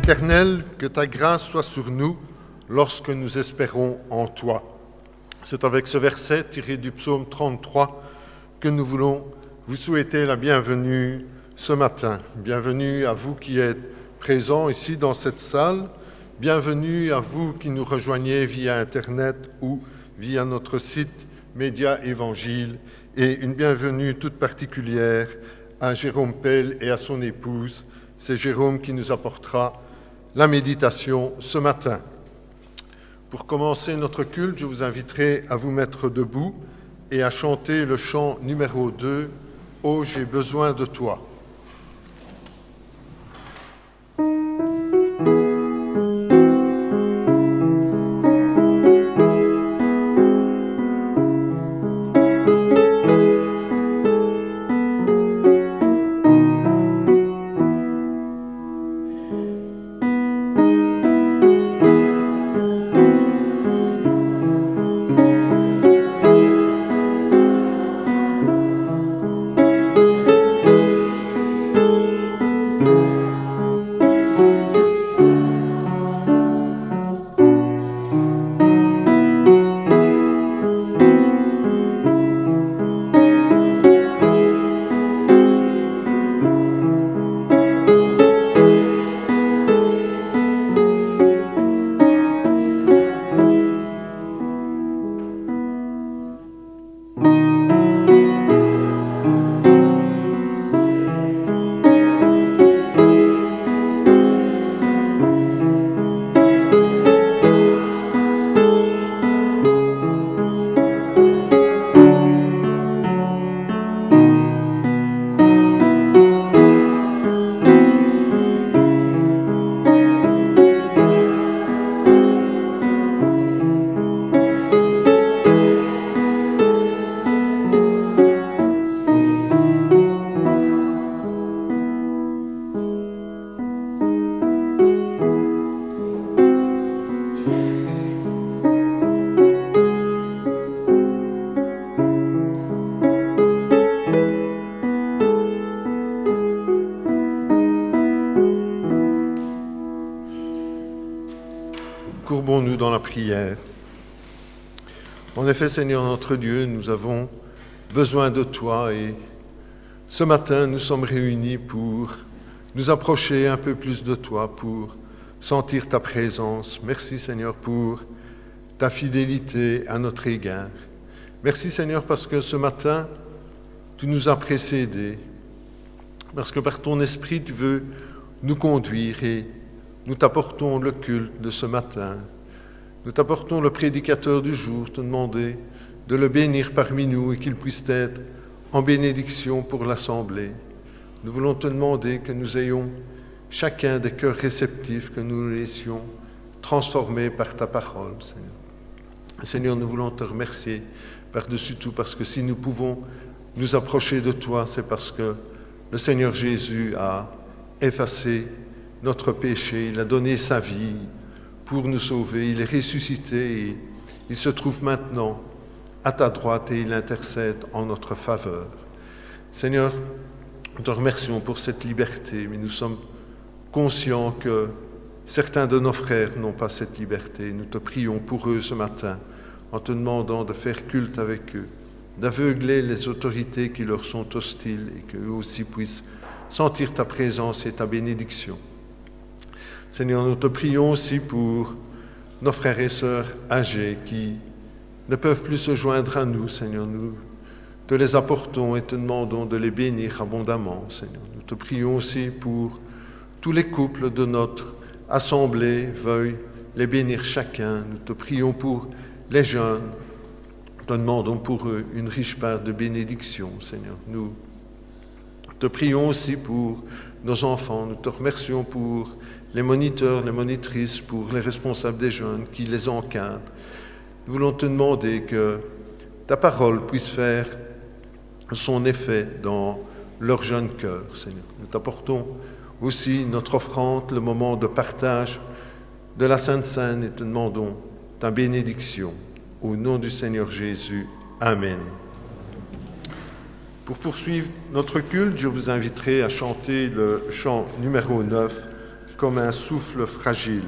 Éternel, que ta grâce soit sur nous lorsque nous espérons en toi. C'est avec ce verset tiré du psaume 33 que nous voulons vous souhaiter la bienvenue ce matin. Bienvenue à vous qui êtes présents ici dans cette salle. Bienvenue à vous qui nous rejoignez via Internet ou via notre site Média Évangile. Et une bienvenue toute particulière à Jérôme Pell et à son épouse. C'est Jérôme qui nous apportera la méditation ce matin. Pour commencer notre culte, je vous inviterai à vous mettre debout et à chanter le chant numéro 2, « Oh, j'ai besoin de toi ». Courbons-nous dans la prière. En effet, Seigneur notre Dieu, nous avons besoin de toi et ce matin, nous sommes réunis pour nous approcher un peu plus de toi, pour sentir ta présence. Merci, Seigneur, pour ta fidélité à notre égard. Merci, Seigneur, parce que ce matin, tu nous as précédés, parce que par ton esprit, tu veux nous conduire et nous t'apportons le culte de ce matin. Nous t'apportons le prédicateur du jour, te demander de le bénir parmi nous et qu'il puisse être en bénédiction pour l'Assemblée. Nous voulons te demander que nous ayons chacun des cœurs réceptifs, que nous nous laissions transformer par ta parole, Seigneur. Seigneur, nous voulons te remercier par-dessus tout, parce que si nous pouvons nous approcher de toi, c'est parce que le Seigneur Jésus a effacé notre péché, il a donné sa vie pour nous sauver, il est ressuscité et il se trouve maintenant à ta droite et il intercède en notre faveur. Seigneur, nous te remercions pour cette liberté, mais nous sommes conscients que certains de nos frères n'ont pas cette liberté. Nous te prions pour eux ce matin en te demandant de faire culte avec eux, d'aveugler les autorités qui leur sont hostiles et qu'eux aussi puissent sentir ta présence et ta bénédiction. Seigneur, nous te prions aussi pour nos frères et sœurs âgés qui ne peuvent plus se joindre à nous, Seigneur. Nous te les apportons et te demandons de les bénir abondamment, Seigneur. Nous te prions aussi pour tous les couples de notre assemblée, veuille les bénir chacun. Nous te prions pour les jeunes. Nous te demandons pour eux une riche part de bénédiction, Seigneur. Nous te prions aussi pour nos enfants. Nous te remercions pour les moniteurs, les monitrices, pour les responsables des jeunes qui les encadrent. Nous voulons te demander que ta parole puisse faire son effet dans leur jeune cœur, Seigneur. Nous t'apportons aussi notre offrande, le moment de partage de la Sainte Seine et te demandons ta bénédiction. Au nom du Seigneur Jésus. Amen. Pour poursuivre notre culte, je vous inviterai à chanter le chant numéro 9, comme un souffle fragile.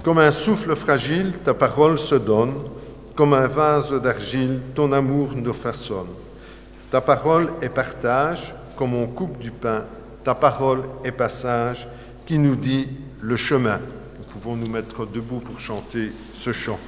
Comme un souffle fragile, ta parole se donne, comme un vase d'argile, ton amour nous façonne. Ta parole est partage, comme on coupe du pain. Ta parole est passage, qui nous dit le chemin. Nous pouvons nous mettre debout pour chanter ce chant.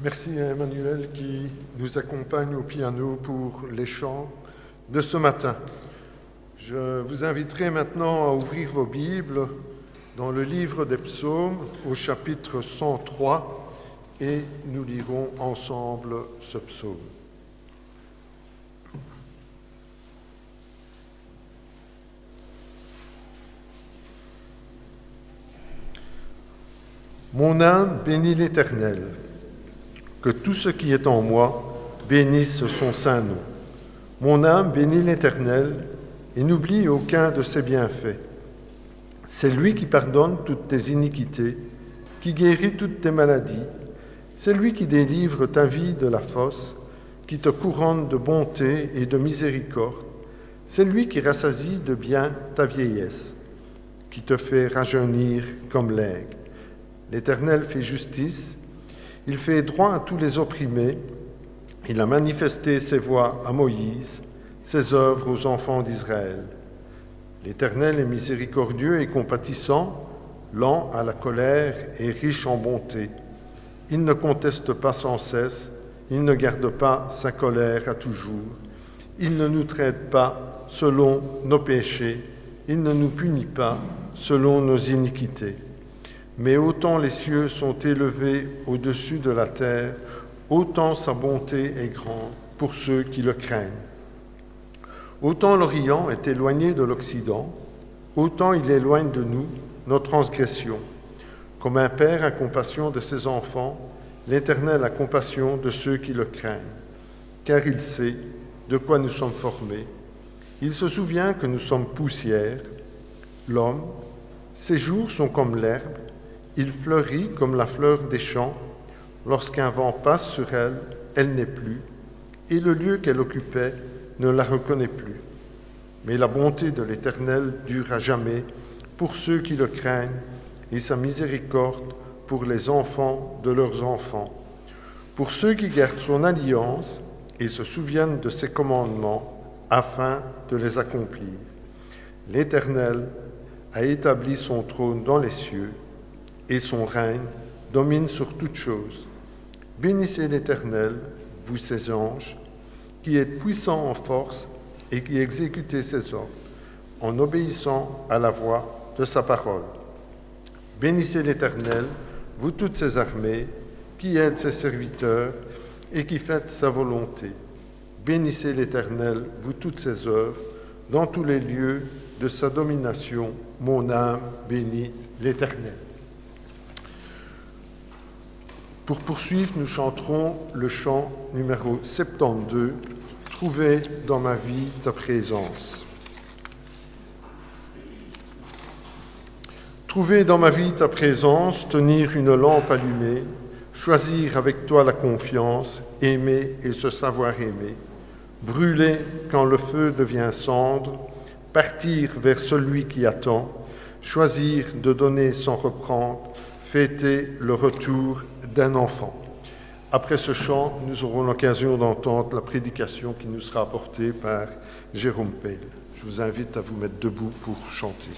Merci à Emmanuel qui nous accompagne au piano pour les chants de ce matin. Je vous inviterai maintenant à ouvrir vos Bibles dans le livre des Psaumes au chapitre 103 et nous lirons ensemble ce psaume. Mon âme bénit l'Éternel. Que tout ce qui est en moi bénisse son saint nom. Mon âme bénit l'Éternel et n'oublie aucun de ses bienfaits. C'est lui qui pardonne toutes tes iniquités, qui guérit toutes tes maladies. C'est lui qui délivre ta vie de la fosse, qui te couronne de bonté et de miséricorde. C'est lui qui rassasie de bien ta vieillesse, qui te fait rajeunir comme l'aigle. L'Éternel fait justice. Il fait droit à tous les opprimés. Il a manifesté ses voies à Moïse, ses œuvres aux enfants d'Israël. L'Éternel est miséricordieux et compatissant, lent à la colère et riche en bonté. Il ne conteste pas sans cesse, il ne garde pas sa colère à toujours. Il ne nous traite pas selon nos péchés, il ne nous punit pas selon nos iniquités. Mais autant les cieux sont élevés au-dessus de la terre, autant sa bonté est grande pour ceux qui le craignent. Autant l'Orient est éloigné de l'Occident, autant il éloigne de nous nos transgressions. Comme un père a compassion de ses enfants, l'Éternel a compassion de ceux qui le craignent, car il sait de quoi nous sommes formés. Il se souvient que nous sommes poussière. L'homme, ses jours sont comme l'herbe, il fleurit comme la fleur des champs. Lorsqu'un vent passe sur elle, elle n'est plus, et le lieu qu'elle occupait ne la reconnaît plus. Mais la bonté de l'Éternel dure à jamais pour ceux qui le craignent, et sa miséricorde pour les enfants de leurs enfants, pour ceux qui gardent son alliance et se souviennent de ses commandements afin de les accomplir. L'Éternel a établi son trône dans les cieux et son règne domine sur toutes choses. Bénissez l'Éternel, vous ses anges, qui êtes puissants en force et qui exécutez ses ordres, en obéissant à la voix de sa parole. Bénissez l'Éternel, vous toutes ses armées, qui êtes ses serviteurs et qui faites sa volonté. Bénissez l'Éternel, vous toutes ses œuvres, dans tous les lieux de sa domination. Mon âme bénit l'Éternel. Pour poursuivre, nous chanterons le chant numéro 72, « Trouver dans ma vie ta présence ». Trouver dans ma vie ta présence, tenir une lampe allumée, choisir avec toi la confiance, aimer et se savoir aimer, brûler quand le feu devient cendre, partir vers celui qui attend, choisir de donner sans reprendre, fêter le retour d'un enfant. Après ce chant, nous aurons l'occasion d'entendre la prédication qui nous sera apportée par Jérôme Pell. Je vous invite à vous mettre debout pour chanter.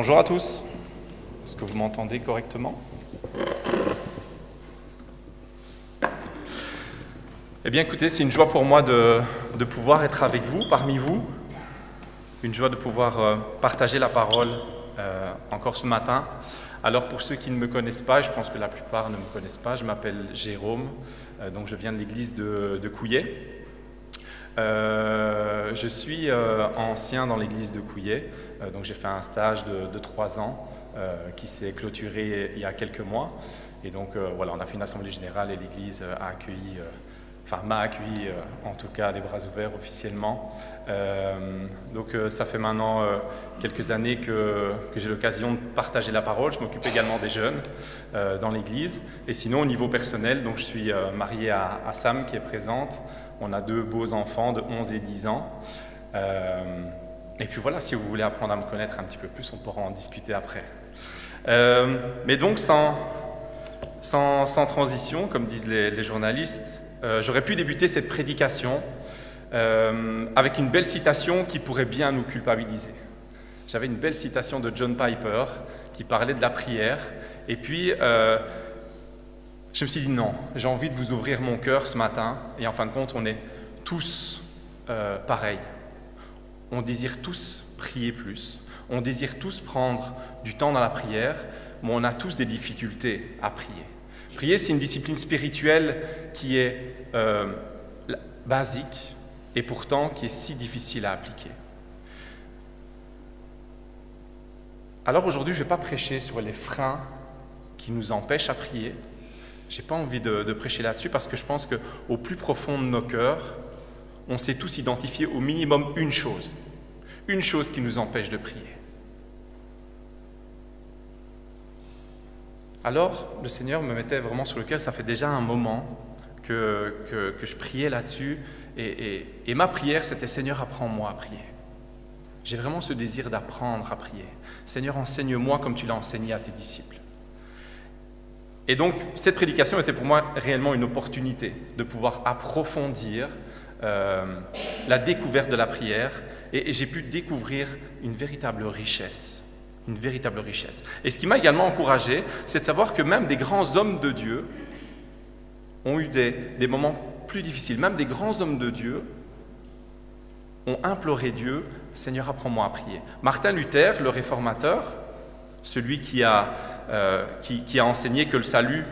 bonjour à tous. Est-ce que vous m'entendez correctement? Eh bien écoutez, c'est une joie pour moi de pouvoir être avec vous, parmi vous. Une joie de pouvoir partager la parole encore ce matin. Alors pour ceux qui ne me connaissent pas, et je pense que la plupart ne me connaissent pas, je m'appelle Jérôme, donc je viens de l'église de Couillet. Je suis ancien dans l'église de Couillet, donc j'ai fait un stage de 3 ans qui s'est clôturé il y a quelques mois. Et donc voilà, on a fait une assemblée générale et l'église a accueilli, m'a accueilli en tout cas les bras ouverts officiellement. Donc ça fait maintenant quelques années que j'ai l'occasion de partager la parole. Je m'occupe également des jeunes dans l'église. Et sinon au niveau personnel, donc je suis marié à Sam qui est présente. On a 2 beaux enfants de 11 et 10 ans. Et puis voilà, si vous voulez apprendre à me connaître un petit peu plus, on pourra en discuter après. Mais donc, sans transition, comme disent les journalistes, j'aurais pu débuter cette prédication avec une belle citation qui pourrait bien nous culpabiliser. J'avais une belle citation de John Piper qui parlait de la prière. Et puis, je me suis dit non, j'ai envie de vous ouvrir mon cœur ce matin. Et en fin de compte, on est tous pareils. On désire tous prier plus. On désire tous prendre du temps dans la prière, mais on a tous des difficultés à prier. Prier, c'est une discipline spirituelle qui est basique et pourtant qui est si difficile à appliquer. Alors aujourd'hui, je ne vais pas prêcher sur les freins qui nous empêchent à prier. Je n'ai pas envie de prêcher là-dessus parce que je pense qu'au plus profond de nos cœurs, on sait tous identifier au minimum une chose qui nous empêche de prier. Alors, le Seigneur me mettait vraiment sur le cœur, ça fait déjà un moment que je priais là-dessus, et ma prière, c'était « Seigneur, apprends-moi à prier ». J'ai vraiment ce désir d'apprendre à prier. « Seigneur, enseigne-moi comme tu l'as enseigné à tes disciples ». Et donc, cette prédication était pour moi réellement une opportunité de pouvoir approfondir la découverte de la prière, et j'ai pu découvrir une véritable richesse. Une véritable richesse. Et ce qui m'a également encouragé, c'est de savoir que même des grands hommes de Dieu ont eu des moments plus difficiles. Même des grands hommes de Dieu ont imploré Dieu, « Seigneur, apprends-moi à prier ». Martin Luther, le réformateur, celui qui a enseigné que le salut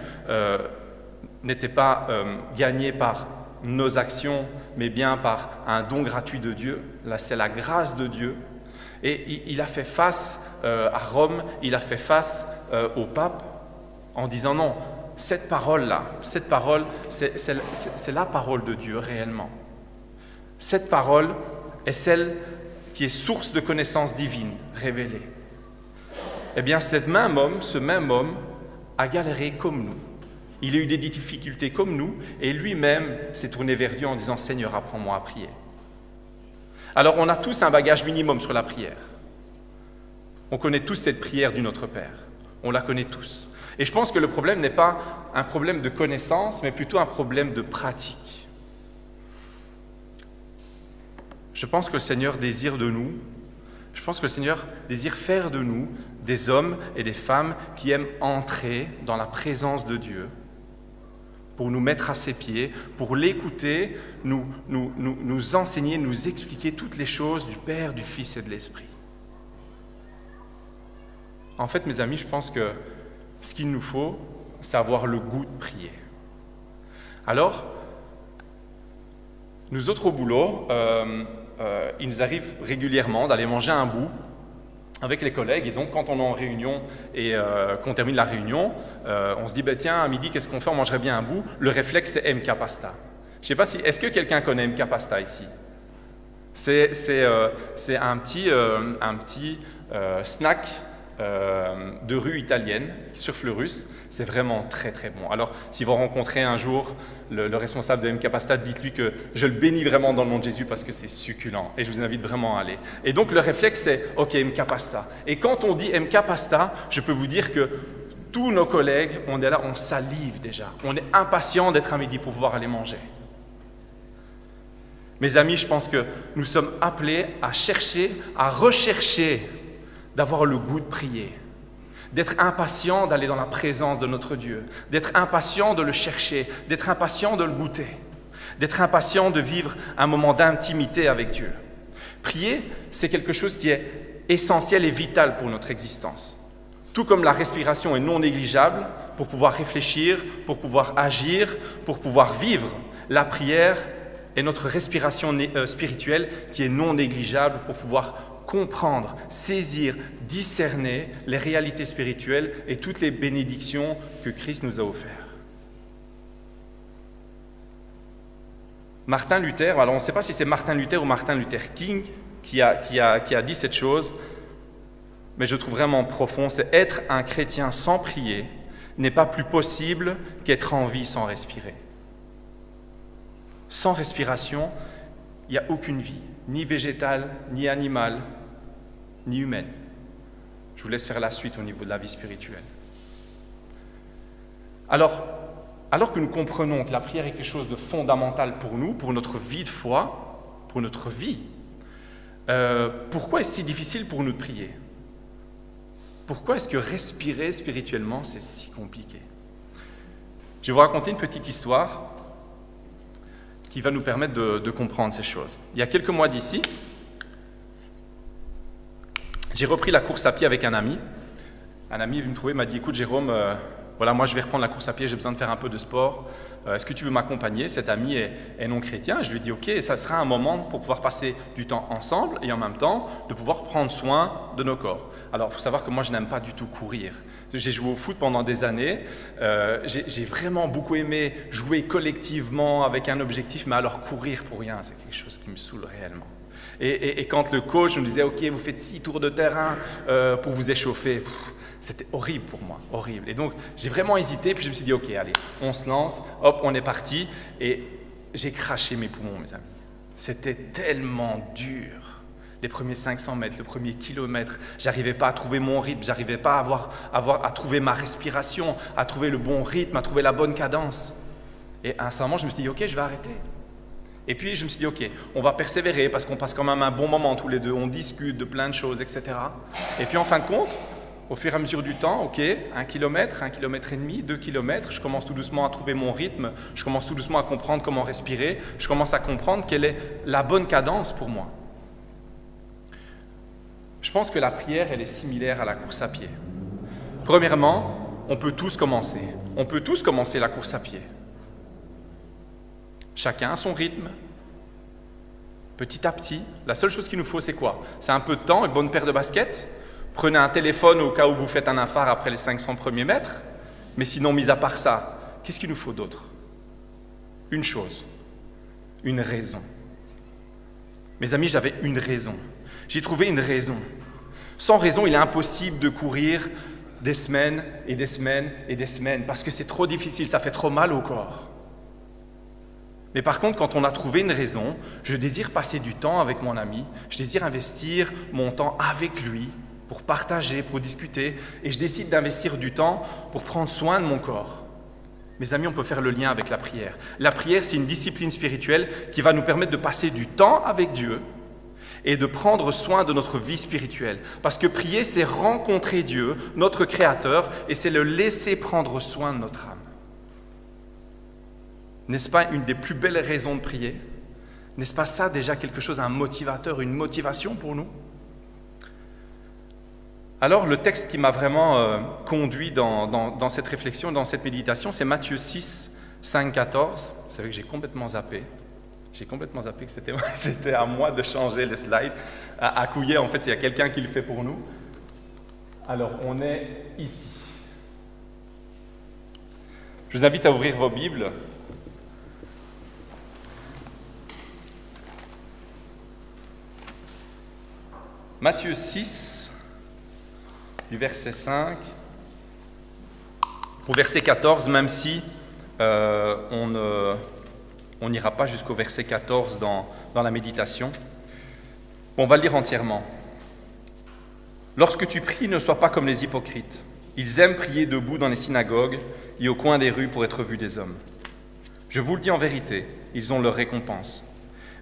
n'était pas gagné par nos actions, mais bien par un don gratuit de Dieu. Là, c'est la grâce de Dieu. Et il a fait face à Rome, il a fait face au pape en disant non, cette parole-là, c'est la parole de Dieu réellement. Cette parole est celle qui est source de connaissances divines révélées. Eh bien, ce même homme a galéré comme nous. Il a eu des difficultés comme nous et lui-même s'est tourné vers Dieu en disant « Seigneur, apprends-moi à prier ». Alors, on a tous un bagage minimum sur la prière. On connaît tous cette prière du Notre Père. On la connaît tous. Et je pense que le problème n'est pas un problème de connaissance, mais plutôt un problème de pratique. Je pense que le Seigneur désire de nous, je pense que le Seigneur désire faire de nous des hommes et des femmes qui aiment entrer dans la présence de Dieu, pour nous mettre à ses pieds, pour l'écouter, nous enseigner, nous expliquer toutes les choses du Père, du Fils et de l'Esprit. En fait, mes amis, je pense que ce qu'il nous faut, c'est avoir le goût de prier. Alors, nous autres au boulot, il nous arrive régulièrement d'aller manger un bout avec les collègues, et donc quand on est en réunion et qu'on termine la réunion, on se dit tiens, à midi, qu'est-ce qu'on fait? On mangerait bien un bout. Le réflexe, c'est MK Pasta. Je ne sais pas si, est-ce que quelqu'un connaît MK Pasta ici? C'est un petit snack de rue italienne sur Fleurus. C'est vraiment très très bon. Alors, si vous rencontrez un jour le responsable de MK Pasta, dites-lui que je le bénis vraiment dans le nom de Jésus parce que c'est succulent et je vous invite vraiment à aller. Et donc, le réflexe, c'est OK, MK Pasta. Et quand on dit MK Pasta, je peux vous dire que tous nos collègues, on est là, on salive déjà. On est impatient d'être à midi pour pouvoir aller manger. Mes amis, je pense que nous sommes appelés à chercher, à rechercher d'avoir le goût de prier, d'être impatient d'aller dans la présence de notre Dieu, d'être impatient de le chercher, d'être impatient de le goûter, d'être impatient de vivre un moment d'intimité avec Dieu. Prier, c'est quelque chose qui est essentiel et vital pour notre existence. Tout comme la respiration est non négligeable pour pouvoir réfléchir, pour pouvoir agir, pour pouvoir vivre, la prière est notre respiration spirituelle qui est non négligeable pour pouvoir comprendre, saisir, discerner les réalités spirituelles et toutes les bénédictions que Christ nous a offertes. Martin Luther, alors on ne sait pas si c'est Martin Luther ou Martin Luther King qui a dit cette chose, mais je trouve vraiment profond, c'est être un chrétien sans prier n'est pas plus possible qu'être en vie sans respirer. Sans respiration, il n'y a aucune vie, ni végétale, ni animale, ni humaine. Je vous laisse faire la suite au niveau de la vie spirituelle. Alors que nous comprenons que la prière est quelque chose de fondamental pour nous, pour notre vie de foi, pour notre vie, pourquoi est-ce si difficile pour nous de prier? Pourquoi est-ce que respirer spirituellement, c'est si compliqué? Je vais vous raconter une petite histoire qui va nous permettre de comprendre ces choses. Il y a quelques mois d'ici, j'ai repris la course à pied avec un ami. Un ami est venu me trouver, m'a dit « Écoute Jérôme, voilà, moi je vais reprendre la course à pied, j'ai besoin de faire un peu de sport. Est-ce que tu veux m'accompagner ?» Cet ami est non chrétien. Je lui ai dit « Ok, ça sera un moment pour pouvoir passer du temps ensemble et en même temps de pouvoir prendre soin de nos corps. » Alors, il faut savoir que moi, je n'aime pas du tout courir. J'ai joué au foot pendant des années. J'ai vraiment beaucoup aimé jouer collectivement avec un objectif, mais alors courir pour rien, c'est quelque chose qui me saoule réellement. Et quand le coach nous disait « Ok, vous faites 6 tours de terrain pour vous échauffer », c'était horrible pour moi, horrible. Et donc, j'ai vraiment hésité, puis je me suis dit « Ok, allez, on se lance, hop, on est parti. » Et j'ai craché mes poumons, mes amis. C'était tellement dur. Les premiers 500 mètres, le premier kilomètre, j'arrivais pas à trouver mon rythme, j'arrivais pas à trouver ma respiration, à trouver le bon rythme, à trouver la bonne cadence. Et à un certain moment, je me suis dit, ok, je vais arrêter. Et puis, je me suis dit, ok, on va persévérer parce qu'on passe quand même un bon moment tous les deux, on discute de plein de choses, etc. Et puis, en fin de compte, au fur et à mesure du temps, ok, 1 kilomètre, 1,5 kilomètre, 2 kilomètres, je commence tout doucement à trouver mon rythme, je commence tout doucement à comprendre comment respirer, je commence à comprendre quelle est la bonne cadence pour moi. Je pense que la prière, elle est similaire à la course à pied. Premièrement, on peut tous commencer. On peut tous commencer la course à pied. Chacun a son rythme. Petit à petit, la seule chose qu'il nous faut, c'est quoi? C'est un peu de temps, une bonne paire de baskets. Prenez un téléphone au cas où vous faites un infart après les 500 premiers mètres. Mais sinon, mis à part ça, qu'est-ce qu'il nous faut d'autre? Une chose, une raison. Mes amis, j'avais une raison. J'ai trouvé une raison. Sans raison, il est impossible de courir des semaines et des semaines et des semaines parce que c'est trop difficile, ça fait trop mal au corps. Mais par contre, quand on a trouvé une raison, je désire passer du temps avec mon ami, je désire investir mon temps avec lui pour partager, pour discuter, et je décide d'investir du temps pour prendre soin de mon corps. Mes amis, on peut faire le lien avec la prière. La prière, c'est une discipline spirituelle qui va nous permettre de passer du temps avec Dieu et de prendre soin de notre vie spirituelle. Parce que prier, c'est rencontrer Dieu, notre Créateur, et c'est le laisser prendre soin de notre âme. N'est-ce pas une des plus belles raisons de prier? N'est-ce pas ça déjà quelque chose, un motivateur, une motivation pour nous? Alors, le texte qui m'a vraiment conduit dans cette réflexion, dans cette méditation, c'est Matthieu 6, 5, 14. Vous savez que j'ai complètement zappé. J'ai complètement zappé que c'était à moi de changer les slides. À Couillet, en fait, il y a quelqu'un qui le fait pour nous. Alors, on est ici. Je vous invite à ouvrir vos Bibles. Matthieu 6, du verset 5 au verset 14, même si on n'ira pas jusqu'au verset 14 dans la méditation. On va le lire entièrement. « Lorsque tu pries, ne sois pas comme les hypocrites. Ils aiment prier debout dans les synagogues et au coin des rues pour être vus des hommes. Je vous le dis en vérité, ils ont leur récompense.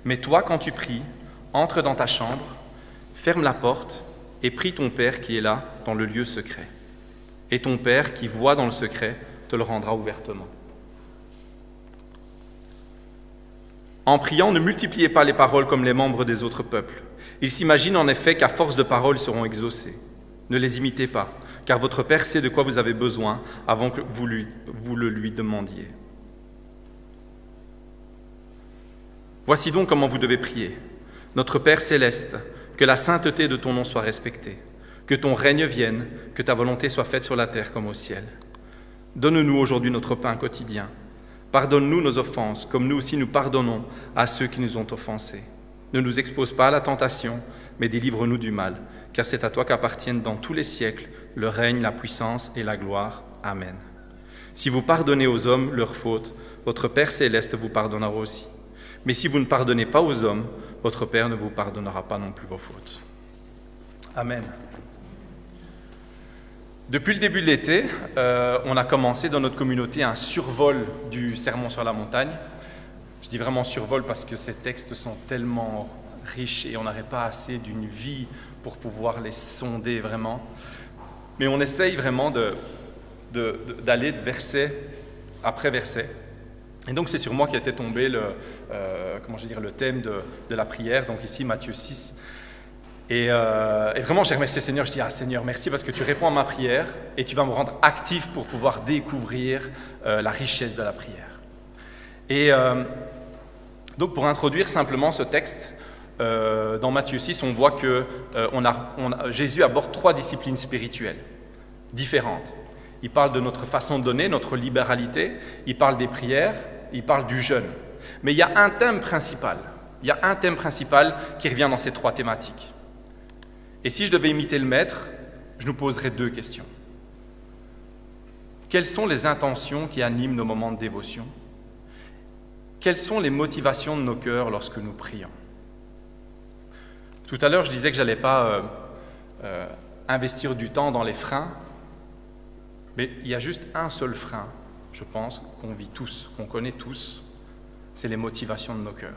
Mais toi, quand tu pries, entre dans ta chambre, ferme la porte et prie ton Père qui est là, dans le lieu secret. Et ton Père qui voit dans le secret te le rendra ouvertement. En priant, ne multipliez pas les paroles comme les membres des autres peuples. Ils s'imaginent en effet qu'à force de paroles, ils seront exaucés. Ne les imitez pas, car votre Père sait de quoi vous avez besoin avant que vous le lui demandiez. Voici donc comment vous devez prier. Notre Père céleste, que la sainteté de ton nom soit respectée, que ton règne vienne, que ta volonté soit faite sur la terre comme au ciel. Donne-nous aujourd'hui notre pain quotidien. Pardonne-nous nos offenses, comme nous aussi nous pardonnons à ceux qui nous ont offensés. Ne nous expose pas à la tentation, mais délivre-nous du mal, car c'est à toi qu'appartiennent dans tous les siècles le règne, la puissance et la gloire. Amen. Si vous pardonnez aux hommes leurs fautes, votre Père céleste vous pardonnera aussi. Mais si vous ne pardonnez pas aux hommes, votre Père ne vous pardonnera pas non plus vos fautes. Amen. Depuis le début de l'été, on a commencé dans notre communauté un survol du Sermon sur la montagne. Je dis vraiment survol parce que ces textes sont tellement riches et on n'aurait pas assez d'une vie pour pouvoir les sonder vraiment. Mais on essaye vraiment d'aller de verset après verset. Et donc c'est sur moi qu'était tombé le thème de la prière, donc ici Matthieu 6. Et vraiment, j'ai remercié le Seigneur. Je dis, Seigneur, merci parce que tu réponds à ma prière et tu vas me rendre actif pour pouvoir découvrir la richesse de la prière. Et donc, pour introduire simplement ce texte, dans Matthieu 6, on voit que Jésus aborde 3 disciplines spirituelles différentes. Il parle de notre façon de donner, notre libéralité, il parle des prières, il parle du jeûne. Mais il y a un thème principal. Il y a un thème principal qui revient dans ces 3 thématiques. Et si je devais imiter le maître, je nous poserais 2 questions. Quelles sont les intentions qui animent nos moments de dévotion? Quelles sont les motivations de nos cœurs lorsque nous prions? Tout à l'heure, je disais que je n'allais pas investir du temps dans les freins, mais il y a juste un seul frein, je pense, qu'on vit tous, qu'on connaît tous, c'est les motivations de nos cœurs.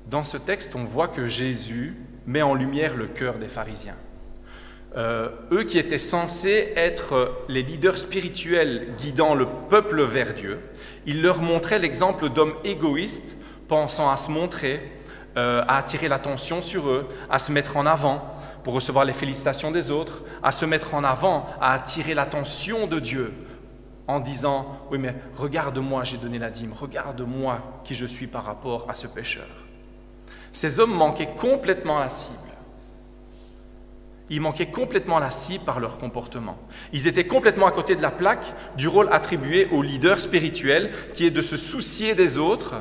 Dans ce texte, on voit que Jésus met en lumière le cœur des pharisiens. Eux qui étaient censés être les leaders spirituels guidant le peuple vers Dieu, il leur montrait l'exemple d'hommes égoïstes pensant à se montrer, à attirer l'attention sur eux, à se mettre en avant pour recevoir les félicitations des autres, à se mettre en avant, à attirer l'attention de Dieu en disant « Oui, mais regarde-moi, j'ai donné la dîme, regarde-moi qui je suis par rapport à ce pécheur. » Ces hommes manquaient complètement la cible. Ils manquaient complètement la cible par leur comportement. Ils étaient complètement à côté de la plaque du rôle attribué au leader spirituel qui est de se soucier des autres,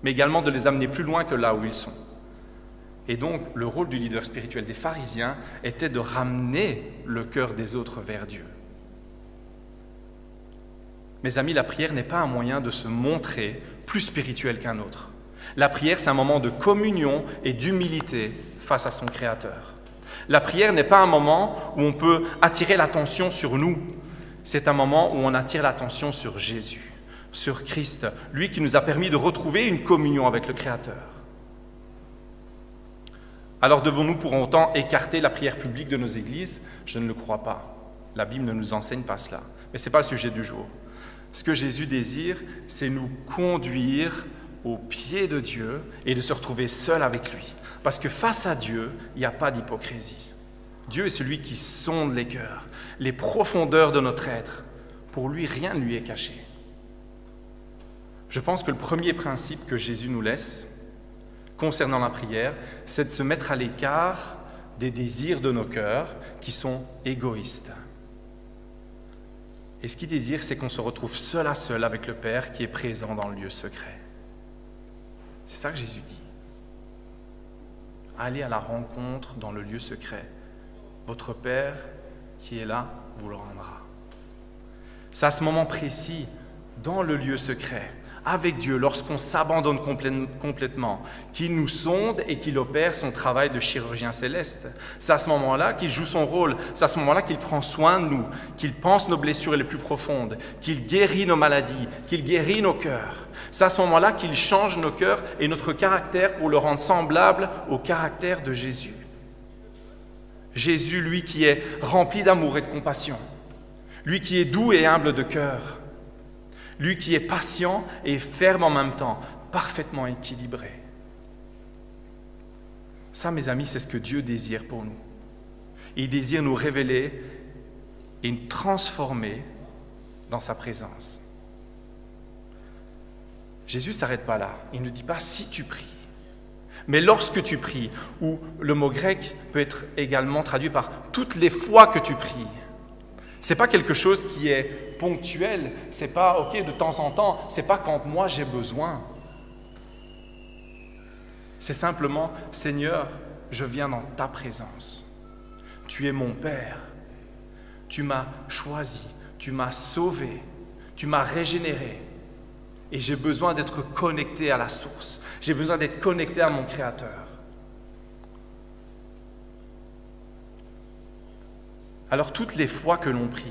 mais également de les amener plus loin que là où ils sont. Et donc, le rôle du leader spirituel des pharisiens était de ramener le cœur des autres vers Dieu. Mes amis, la prière n'est pas un moyen de se montrer plus spirituel qu'un autre. La prière, c'est un moment de communion et d'humilité face à son Créateur. La prière n'est pas un moment où on peut attirer l'attention sur nous. C'est un moment où on attire l'attention sur Jésus, sur Christ, lui qui nous a permis de retrouver une communion avec le Créateur. Alors devons-nous pour autant écarter la prière publique de nos églises? Je ne le crois pas. La Bible ne nous enseigne pas cela. Mais ce n'est pas le sujet du jour. Ce que Jésus désire, c'est nous conduire au pied de Dieu et de se retrouver seul avec lui. Parce que face à Dieu, il n'y a pas d'hypocrisie. Dieu est celui qui sonde les cœurs, les profondeurs de notre être. Pour lui, rien ne lui est caché. Je pense que le premier principe que Jésus nous laisse concernant la prière, c'est de se mettre à l'écart des désirs de nos cœurs qui sont égoïstes. Et ce qu'il désire, c'est qu'on se retrouve seul à seul avec le Père qui est présent dans le lieu secret. C'est ça que Jésus dit. Allez à la rencontre dans le lieu secret. Votre Père qui est là vous le rendra. C'est à ce moment précis, dans le lieu secret, avec Dieu, lorsqu'on s'abandonne complètement, qu'il nous sonde et qu'il opère son travail de chirurgien céleste. C'est à ce moment-là qu'il joue son rôle, c'est à ce moment-là qu'il prend soin de nous, qu'il pense nos blessures les plus profondes, qu'il guérit nos maladies, qu'il guérit nos cœurs. C'est à ce moment-là qu'il change nos cœurs et notre caractère pour le rendre semblable au caractère de Jésus. Jésus, lui qui est rempli d'amour et de compassion, lui qui est doux et humble de cœur, lui qui est patient et ferme en même temps, parfaitement équilibré. Ça, mes amis, c'est ce que Dieu désire pour nous. Il désire nous révéler et nous transformer dans sa présence. Jésus ne s'arrête pas là. Il ne dit pas « si tu pries ». Mais lorsque tu pries, ou le mot grec peut être également traduit par « toutes les fois que tu pries ». Ce n'est pas quelque chose qui est ponctuel, ce n'est pas « ok, de temps en temps », ce n'est pas quand moi j'ai besoin. C'est simplement « Seigneur, je viens dans ta présence. Tu es mon Père. Tu m'as choisi, tu m'as sauvé, tu m'as régénéré. Et j'ai besoin d'être connecté à la source. J'ai besoin d'être connecté à mon Créateur. » Alors toutes les fois que l'on prie,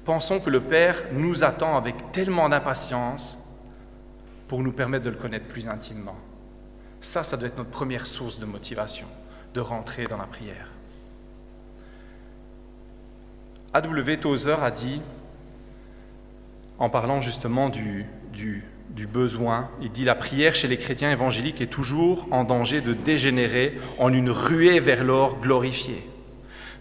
pensons que le Père nous attend avec tellement d'impatience pour nous permettre de le connaître plus intimement. Ça doit être notre première source de motivation, de rentrer dans la prière. A.W. Tozer a dit, en parlant justement du besoin, il dit « La prière chez les chrétiens évangéliques est toujours en danger de dégénérer en une ruée vers l'or glorifié.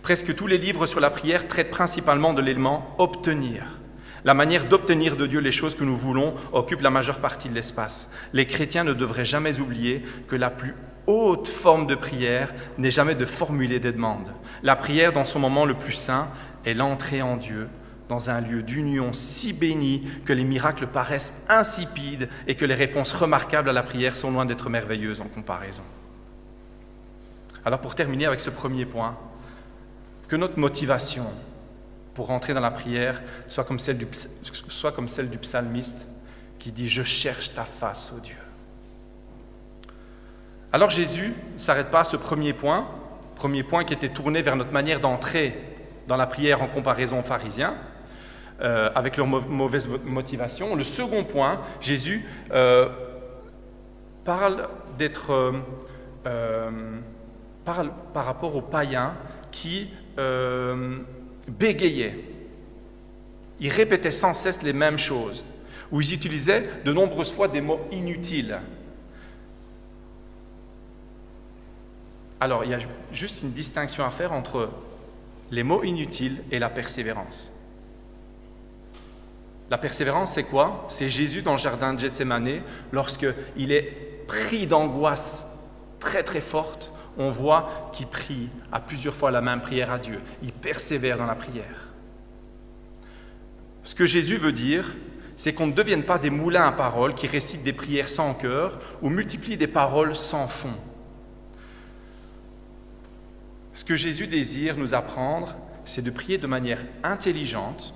Presque tous les livres sur la prière traitent principalement de l'élément « obtenir ». La manière d'obtenir de Dieu les choses que nous voulons occupe la majeure partie de l'espace. Les chrétiens ne devraient jamais oublier que la plus haute forme de prière n'est jamais de formuler des demandes. La prière, dans son moment le plus saint, est l'entrée en Dieu, dans un lieu d'union si béni que les miracles paraissent insipides et que les réponses remarquables à la prière sont loin d'être merveilleuses en comparaison. Alors pour terminer avec ce premier point, que notre motivation pour rentrer dans la prière soit comme celle du psalmiste qui dit « Je cherche ta face, ô Dieu ». Alors Jésus ne s'arrête pas à ce premier point qui était tourné vers notre manière d'entrer dans la prière en comparaison aux pharisiens, avec leur mauvaise motivation. Le second point, Jésus parle par rapport aux païens qui bégayaient. Ils répétaient sans cesse les mêmes choses, où ils utilisaient de nombreuses fois des mots inutiles. Alors, il y a juste une distinction à faire entre les mots inutiles et la persévérance. La persévérance, c'est quoi? C'est Jésus dans le jardin de Gethsémanée, lorsqu'il est pris d'angoisse très très forte, on voit qu'il prie à plusieurs fois la même prière à Dieu. Il persévère dans la prière. Ce que Jésus veut dire, c'est qu'on ne devienne pas des moulins à paroles qui récitent des prières sans cœur ou multiplient des paroles sans fond. Ce que Jésus désire nous apprendre, c'est de prier de manière intelligente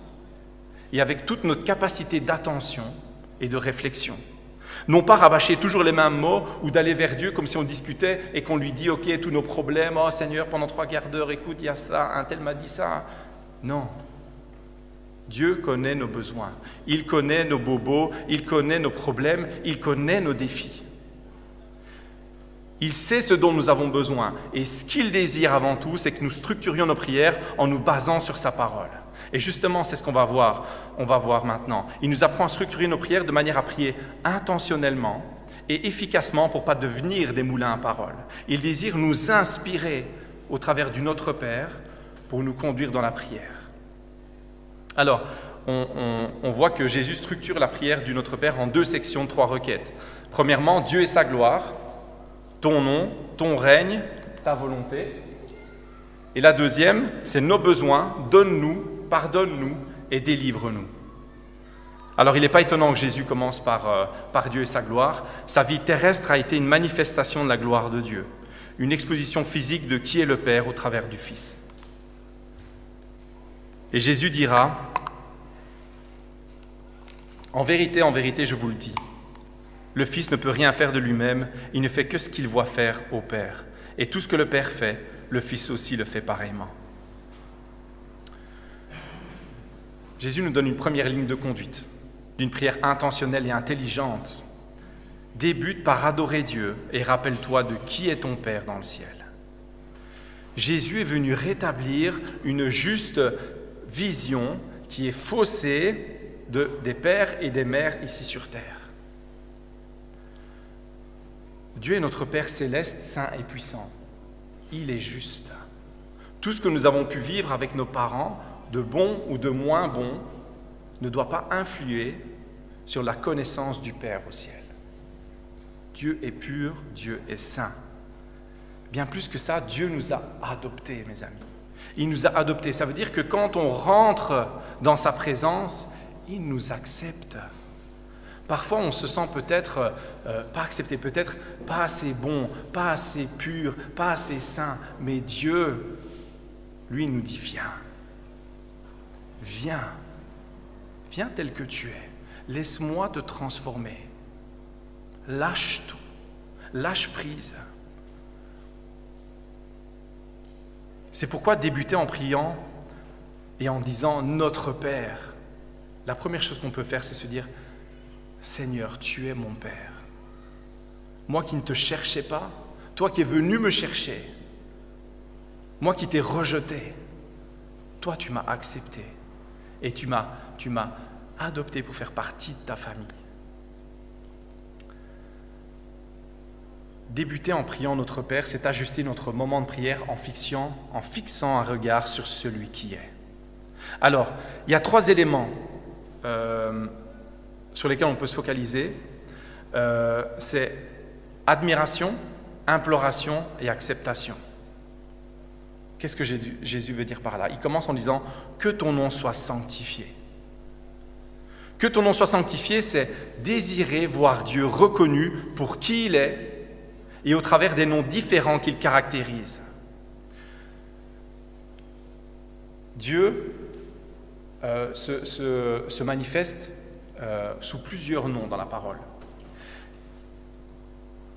et avec toute notre capacité d'attention et de réflexion. Non pas rabâcher toujours les mêmes mots ou d'aller vers Dieu comme si on discutait et qu'on lui dit « Ok, tous nos problèmes, oh Seigneur, pendant 3 quarts d'heure, écoute, il y a ça, un tel m'a dit ça. » Non. Dieu connaît nos besoins, il connaît nos bobos, il connaît nos problèmes, il connaît nos défis. Il sait ce dont nous avons besoin et ce qu'il désire avant tout, c'est que nous structurions nos prières en nous basant sur sa parole. Et justement, c'est ce qu'on va voir. On va voir maintenant. Il nous apprend à structurer nos prières de manière à prier intentionnellement et efficacement pour ne pas devenir des moulins à paroles. Il désire nous inspirer au travers du Notre Père pour nous conduire dans la prière. Alors, on voit que Jésus structure la prière du Notre Père en 2 sections de 3 requêtes. Premièrement, Dieu et sa gloire, ton nom, ton règne, ta volonté. Et la deuxième, c'est nos besoins, donne-nous, pardonne-nous et délivre-nous. Alors il n'est pas étonnant que Jésus commence par Dieu et sa gloire. Sa vie terrestre a été une manifestation de la gloire de Dieu, une exposition physique de qui est le Père au travers du Fils. Et Jésus dira, en vérité, je vous le dis, Le Fils ne peut rien faire de lui-même, il ne fait que ce qu'il voit faire au Père. Et tout ce que le Père fait, le Fils aussi le fait pareillement. Jésus nous donne une première ligne de conduite, d'une prière intentionnelle et intelligente. Débute par adorer Dieu et rappelle-toi de qui est ton Père dans le ciel. Jésus est venu rétablir une juste vision qui est faussée des pères et des mères ici sur terre. Dieu est notre Père céleste, saint et puissant. Il est juste. Tout ce que nous avons pu vivre avec nos parents, de bon ou de moins bon, ne doit pas influer sur la connaissance du Père au ciel. Dieu est pur, Dieu est saint. Bien plus que ça, Dieu nous a adoptés, mes amis. Il nous a adoptés. Ça veut dire que quand on rentre dans sa présence, il nous accepte. Parfois, on se sent peut-être pas accepté, peut-être pas assez bon, pas assez pur, pas assez saint. Mais Dieu, lui, nous dit viens. Viens. Viens tel que tu es. Laisse-moi te transformer. Lâche tout. Lâche prise. C'est pourquoi débuter en priant et en disant « Notre Père », la première chose qu'on peut faire, c'est se dire « Seigneur, tu es mon Père. Moi qui ne te cherchais pas, toi qui es venu me chercher, moi qui t'ai rejeté, toi tu m'as accepté et tu m'as adopté pour faire partie de ta famille. » Débuter en priant notre Père, c'est ajuster notre moment de prière en fixant un regard sur celui qui est. Alors, il y a 3 éléments sur lesquels on peut se focaliser. C'est admiration, imploration et acceptation. Qu'est-ce que Jésus veut dire par là? Il commence en disant « Que ton nom soit sanctifié ». Que ton nom soit sanctifié, c'est désirer voir Dieu reconnu pour qui il est et au travers des noms différents qu'il caractérise. Dieu se manifeste sous plusieurs noms dans la parole.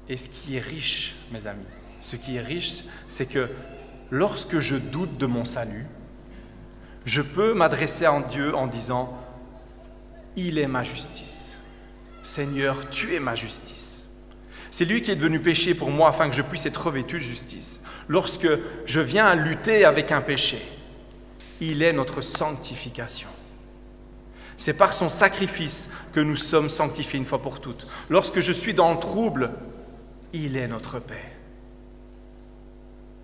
Et ce qui est riche, mes amis, c'est que lorsque je doute de mon salut, je peux m'adresser à Dieu en disant « Il est ma justice. Seigneur, tu es ma justice. » C'est lui qui est devenu péché pour moi afin que je puisse être revêtu de justice. Lorsque je viens à lutter avec un péché, il est notre sanctification. C'est par son sacrifice que nous sommes sanctifiés une fois pour toutes. Lorsque je suis dans le trouble, il est notre paix.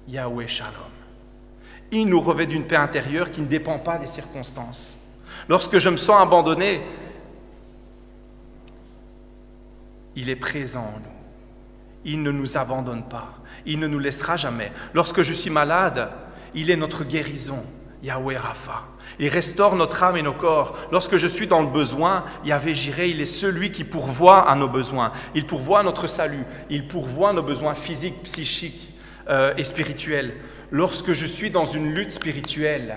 Yahweh Shalom. Il nous revêt d'une paix intérieure qui ne dépend pas des circonstances. Lorsque je me sens abandonné, il est présent en nous. Il ne nous abandonne pas. Il ne nous laissera jamais. Lorsque je suis malade, il est notre guérison. Yahweh Rapha. Il restaure notre âme et nos corps. Lorsque je suis dans le besoin, Yahvé Jireh, il est celui qui pourvoit à nos besoins. Il pourvoit à notre salut. Il pourvoit à nos besoins physiques, psychiques et spirituels. Lorsque je suis dans une lutte spirituelle,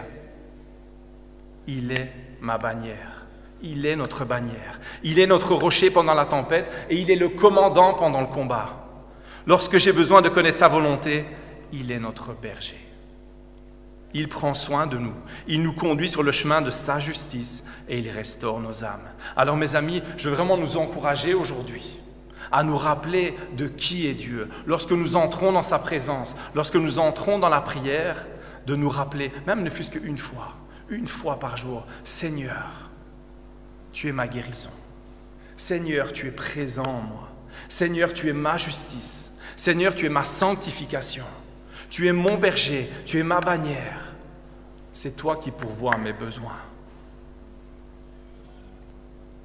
il est ma bannière. Il est notre bannière. Il est notre rocher pendant la tempête et il est le commandant pendant le combat. Lorsque j'ai besoin de connaître sa volonté, il est notre berger. Il prend soin de nous. Il nous conduit sur le chemin de sa justice et il restaure nos âmes. Alors mes amis, je veux vraiment nous encourager aujourd'hui à nous rappeler de qui est Dieu. Lorsque nous entrons dans sa présence, lorsque nous entrons dans la prière, de nous rappeler, même ne fût-ce qu'une fois par jour, Seigneur, tu es ma guérison. Seigneur, tu es présent en moi. Seigneur, tu es ma justice. Seigneur, tu es ma sanctification. Tu es mon berger, tu es ma bannière. C'est toi qui pourvois à mes besoins.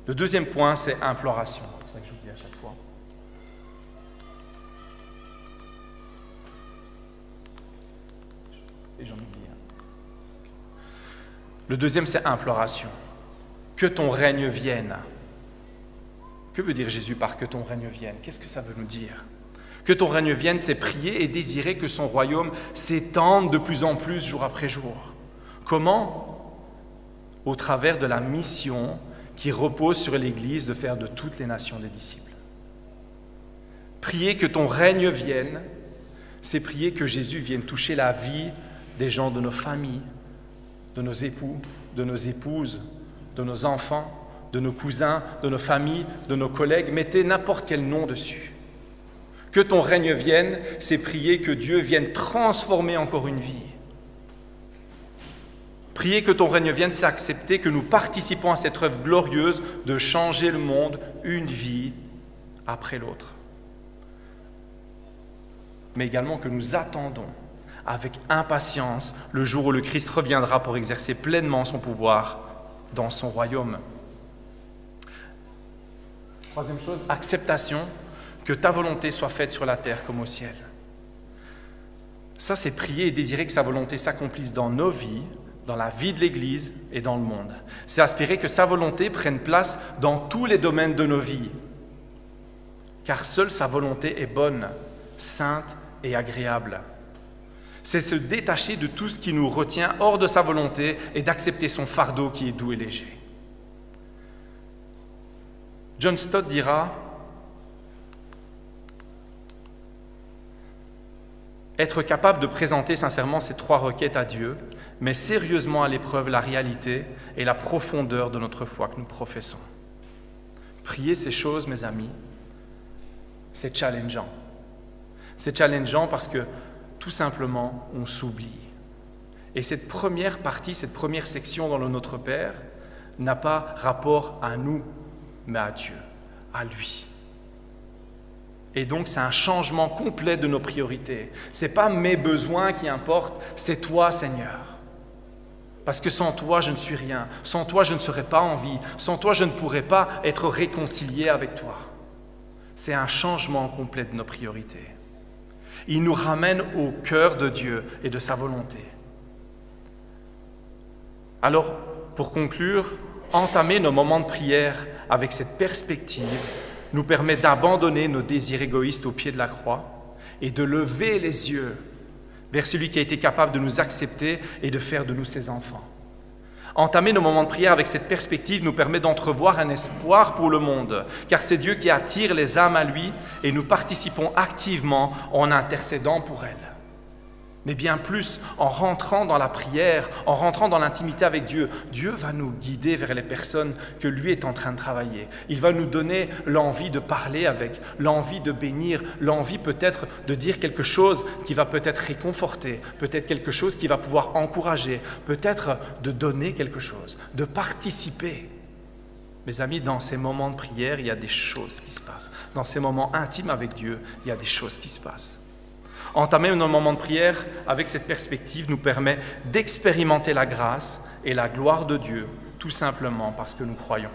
Le deuxième point, c'est imploration. C'est ça que je vous dis à chaque fois. Et j'en oublie un. Le deuxième, c'est imploration. Que ton règne vienne. Que veut dire Jésus par que ton règne vienne? Qu'est-ce que ça veut nous dire? Que ton règne vienne, c'est prier et désirer que son royaume s'étende de plus en plus jour après jour. Comment? Au travers de la mission qui repose sur l'Église de faire de toutes les nations des disciples. Prier que ton règne vienne, c'est prier que Jésus vienne toucher la vie des gens de nos familles, de nos époux, de nos épouses, de nos enfants, de nos cousins, de nos familles, de nos collègues. Mettez n'importe quel nom dessus. Que ton règne vienne, c'est prier que Dieu vienne transformer encore une vie. Prier que ton règne vienne, c'est accepter que nous participons à cette œuvre glorieuse de changer le monde, une vie après l'autre. Mais également que nous attendons avec impatience le jour où le Christ reviendra pour exercer pleinement son pouvoir dans son royaume. Troisième chose, acceptation, que ta volonté soit faite sur la terre comme au ciel. Ça, c'est prier et désirer que sa volonté s'accomplisse dans nos vies, dans la vie de l'Église et dans le monde. C'est aspirer que sa volonté prenne place dans tous les domaines de nos vies, car seule sa volonté est bonne, sainte et agréable. C'est se détacher de tout ce qui nous retient hors de sa volonté et d'accepter son fardeau qui est doux et léger. John Stott dira « Être capable de présenter sincèrement ces 3 requêtes à Dieu, mais sérieusement à l'épreuve la réalité et la profondeur de notre foi que nous professons. » Prier ces choses, mes amis, c'est challengeant. C'est challengeant parce que, tout simplement, on s'oublie. Et cette première partie, cette première section dans le Notre Père n'a pas rapport à nous, mais à Dieu, à lui. Et donc, c'est un changement complet de nos priorités. Ce n'est pas mes besoins qui importent, c'est toi, Seigneur. Parce que sans toi, je ne suis rien. Sans toi, je ne serai pas en vie. Sans toi, je ne pourrai pas être réconcilié avec toi. C'est un changement complet de nos priorités. Il nous ramène au cœur de Dieu et de sa volonté. Alors, pour conclure, entamer nos moments de prière avec cette perspective nous permet d'abandonner nos désirs égoïstes au pied de la croix et de lever les yeux vers celui qui a été capable de nous accepter et de faire de nous ses enfants. Entamer nos moments de prière avec cette perspective nous permet d'entrevoir un espoir pour le monde, car c'est Dieu qui attire les âmes à lui et nous participons activement en intercédant pour elles. Mais bien plus, en rentrant dans la prière, en rentrant dans l'intimité avec Dieu, Dieu va nous guider vers les personnes que lui est en train de travailler. Il va nous donner l'envie de parler avec, l'envie de bénir, l'envie peut-être de dire quelque chose qui va peut-être réconforter, peut-être quelque chose qui va pouvoir encourager, peut-être de donner quelque chose, de participer. Mes amis, dans ces moments de prière, il y a des choses qui se passent. Dans ces moments intimes avec Dieu, il y a des choses qui se passent. Entamer nos moments de prière avec cette perspective nous permet d'expérimenter la grâce et la gloire de Dieu, tout simplement parce que nous croyons.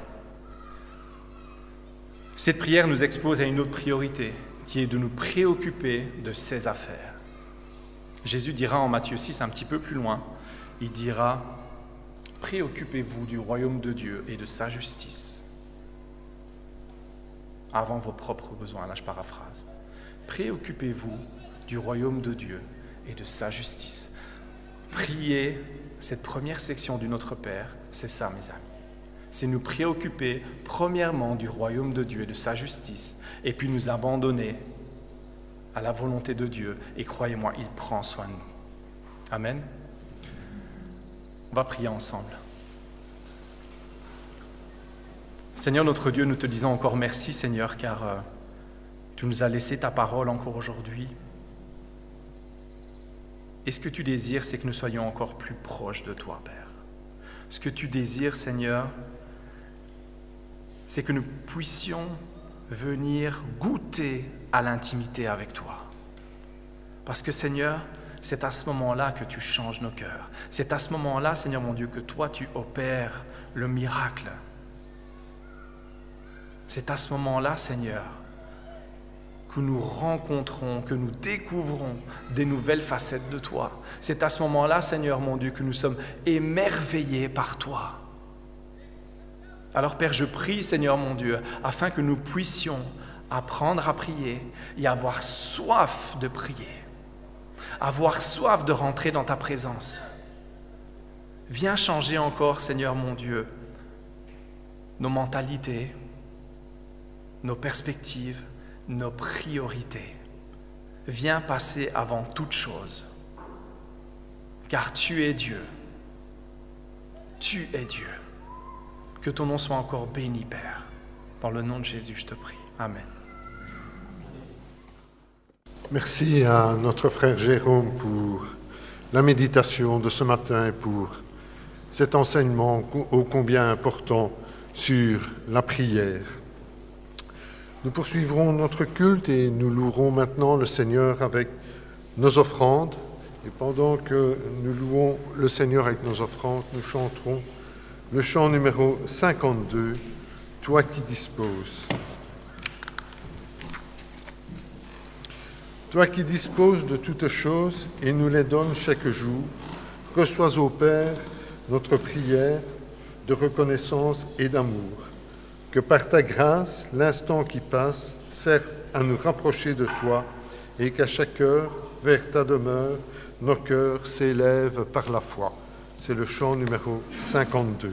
Cette prière nous expose à une autre priorité, qui est de nous préoccuper de ses affaires. Jésus dira en Matthieu 6, un petit peu plus loin, il dira « Préoccupez-vous du royaume de Dieu et de sa justice, avant vos propres besoins. » Là, je paraphrase. « Préoccupez-vous du royaume de Dieu et de sa justice. » Prier, cette première section du Notre Père, c'est ça, mes amis. C'est nous préoccuper premièrement du royaume de Dieu et de sa justice, et puis nous abandonner à la volonté de Dieu. Et croyez-moi, il prend soin de nous. Amen. On va prier ensemble. Seigneur notre Dieu, nous te disons encore merci, Seigneur, car tu nous as laissé ta parole encore aujourd'hui. Et ce que tu désires, c'est que nous soyons encore plus proches de toi, Père. Ce que tu désires, Seigneur, c'est que nous puissions venir goûter à l'intimité avec toi. Parce que, Seigneur, c'est à ce moment-là que tu changes nos cœurs. C'est à ce moment-là, Seigneur mon Dieu, que toi, tu opères le miracle. C'est à ce moment-là, Seigneur, que nous rencontrons, que nous découvrons des nouvelles facettes de toi. C'est à ce moment-là, Seigneur mon Dieu, que nous sommes émerveillés par toi. Alors Père, je prie, Seigneur mon Dieu, afin que nous puissions apprendre à prier et avoir soif de prier, avoir soif de rentrer dans ta présence. Viens changer encore, Seigneur mon Dieu, nos mentalités, nos perspectives. nos priorités. Viens passer avant toute chose. Car tu es Dieu. Tu es Dieu. Que ton nom soit encore béni, Père. Dans le nom de Jésus, je te prie. Amen. Merci à notre frère Jérôme pour la méditation de ce matin et pour cet enseignement ô combien important sur la prière. Nous poursuivrons notre culte et nous louerons maintenant le Seigneur avec nos offrandes. Et pendant que nous louons le Seigneur avec nos offrandes, nous chanterons le chant numéro 52, « Toi qui disposes ». Toi qui disposes de toutes choses et nous les donnes chaque jour, reçois au Père notre prière de reconnaissance et d'amour. Que par ta grâce, l'instant qui passe serve à nous rapprocher de toi et qu'à chaque heure, vers ta demeure, nos cœurs s'élèvent par la foi. C'est le chant numéro 52.